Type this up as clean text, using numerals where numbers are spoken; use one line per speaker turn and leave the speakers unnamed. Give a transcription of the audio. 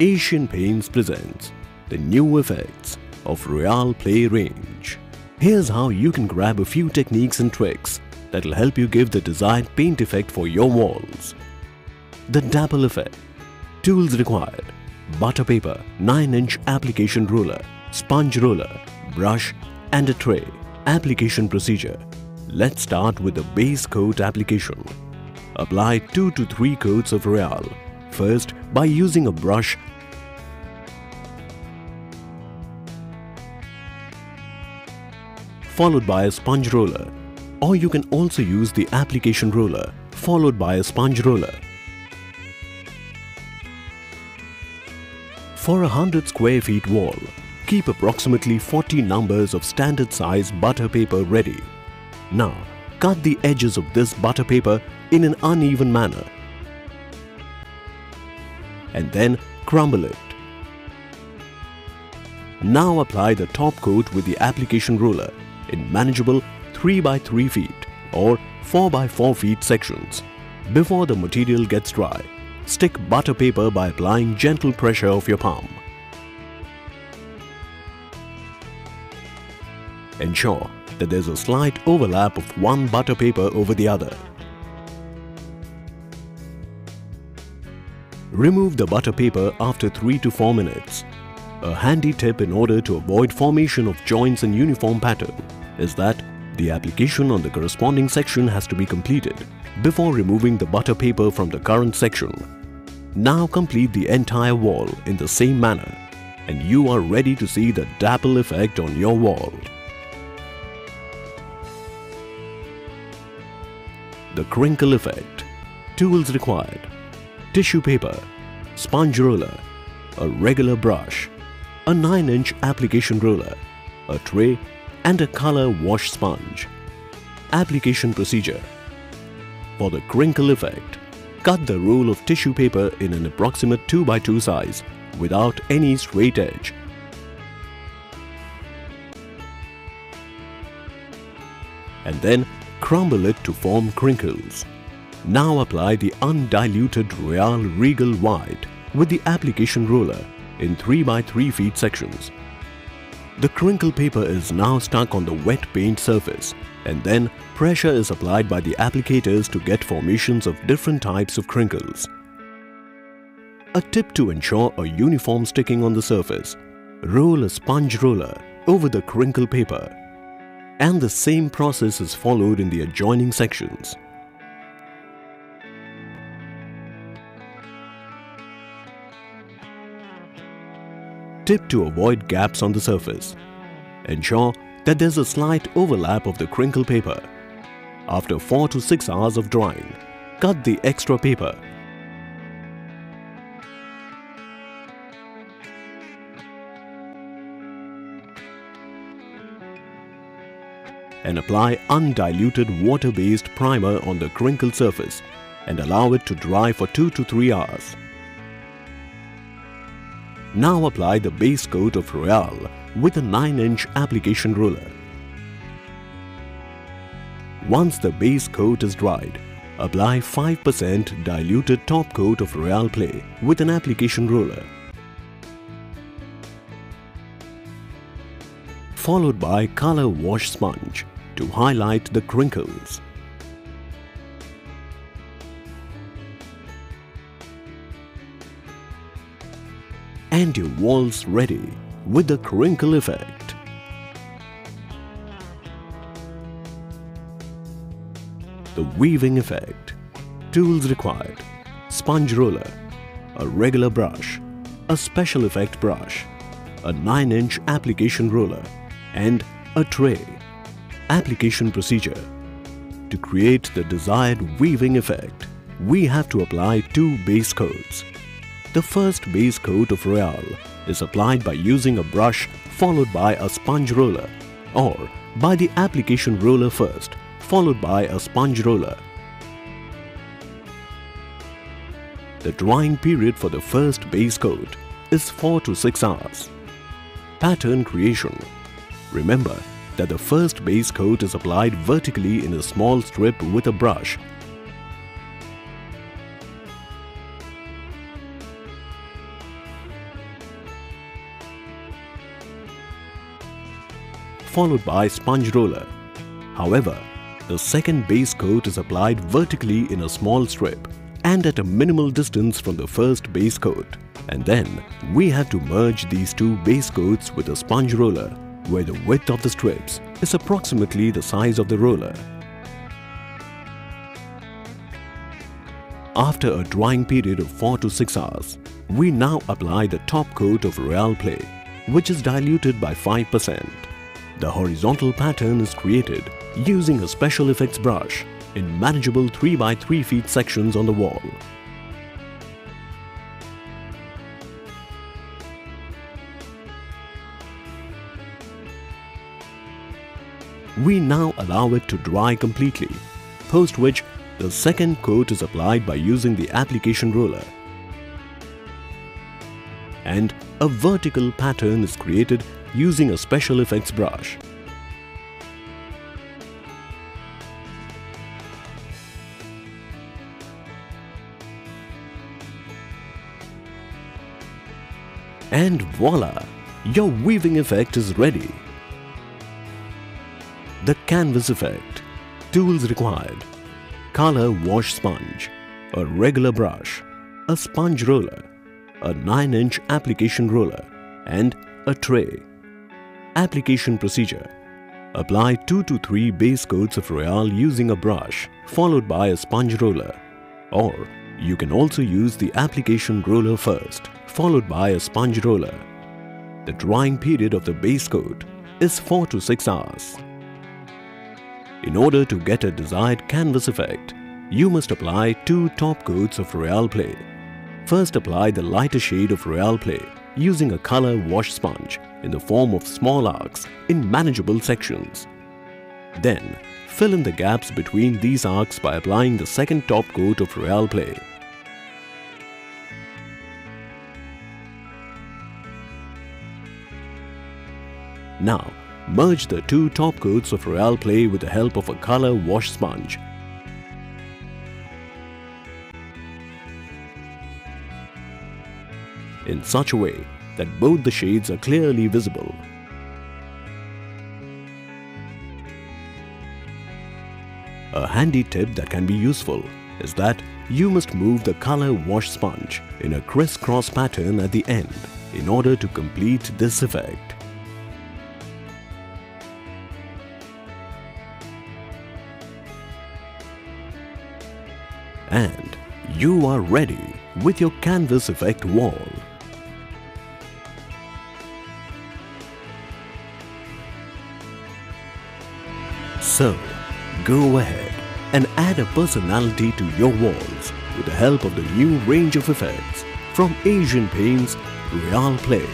Asian Paints presents the new effects of Royale Play range. Here's how you can grab a few techniques and tricks that will help you give the desired paint effect for your walls. The Dapple effect. Tools required: butter paper, 9-inch application roller, sponge roller, brush and a tray. Application procedure. Let's start with the base coat application. Apply 2 to 3 coats of Royale. First, by using a brush, followed by a sponge roller, or you can also use the application roller followed by a sponge roller. For a 100 square feet wall, keep approximately 40 numbers of standard size butter paper ready. Now, cut the edges of this butter paper in an uneven manner and then crumble it. Now apply the top coat with the application roller in manageable 3 by 3 feet or 4 by 4 feet sections. Before the material gets dry, stick butter paper by applying gentle pressure of your palm. Ensure that there's a slight overlap of one butter paper over the other. Remove the butter paper after 3 to 4 minutes. A handy tip in order to avoid formation of joints in uniform pattern is that the application on the corresponding section has to be completed before removing the butter paper from the current section. Now complete the entire wall in the same manner and you are ready to see the Dapple effect on your wall. The Crinkle effect. Tools required: tissue paper, sponge roller, a regular brush, a 9-inch application roller, a tray and a color wash sponge. Application procedure. For the Crinkle effect, cut the roll of tissue paper in an approximate 2 by 2 size without any straight edge. And then crumble it to form crinkles. Now apply the undiluted Royale Regal White with the application roller in 3 by 3 feet sections. The crinkle paper is now stuck on the wet paint surface and then pressure is applied by the applicators to get formations of different types of crinkles. A tip to ensure a uniform sticking on the surface: roll a sponge roller over the crinkle paper. And the same process is followed in the adjoining sections. Tip to avoid gaps on the surface: ensure that there's a slight overlap of the crinkle paper. After 4 to 6 hours of drying, cut the extra paper. And apply undiluted water-based primer on the crinkle surface and allow it to dry for 2 to 3 hours. Now apply the base coat of Royale with a 9-inch application roller. Once the base coat is dried, apply 5% diluted top coat of Royale Play with an application roller, followed by color wash sponge to highlight the crinkles. And your wall's ready with the Crinkle effect. The weaving effect. Tools required: sponge roller, a regular brush, a special effect brush, a 9-inch application roller and a tray. Application procedure. To create the desired weaving effect, we have to apply 2 base coats. The first base coat of Royale is applied by using a brush followed by a sponge roller, or by the application roller first followed by a sponge roller. The drying period for the first base coat is 4 to 6 hours. Pattern creation. Remember that the first base coat is applied vertically in a small strip with a brush. followed by sponge roller. However, the second base coat is applied vertically in a small strip and at a minimal distance from the first base coat. And then we have to merge these two base coats with a sponge roller, where the width of the strips is approximately the size of the roller. After a drying period of 4 to 6 hours, we now apply the top coat of Royale clay, which is diluted by 5%. The horizontal pattern is created using a special effects brush in manageable 3 by 3 feet sections on the wall. We now allow it to dry completely, post which the second coat is applied by using the application roller, and a vertical pattern is created using a special effects brush. And voila! Your weaving effect is ready. The canvas effect. Tools required: color wash sponge, a regular brush, a sponge roller, a 9-inch application roller, and a tray. Application procedure: apply 2 to 3 base coats of Royale using a brush followed by a sponge roller, or you can also use the application roller first followed by a sponge roller. The drying period of the base coat is 4 to 6 hours. In order to get a desired canvas effect, you must apply 2 top coats of Royale clay. First, apply the lighter shade of Royale clay using a color wash sponge in the form of small arcs in manageable sections. Then, fill in the gaps between these arcs by applying the second top coat of Royale clay. Now, merge the 2 top coats of Royale clay with the help of a color wash sponge. In such a way that both the shades are clearly visible. A handy tip that can be useful is that you must move the color wash sponge in a crisscross pattern at the end in order to complete this effect. And you are ready with your canvas effect wall. So, go ahead and add a personality to your walls with the help of the new range of effects from Asian Paints Royale Clay.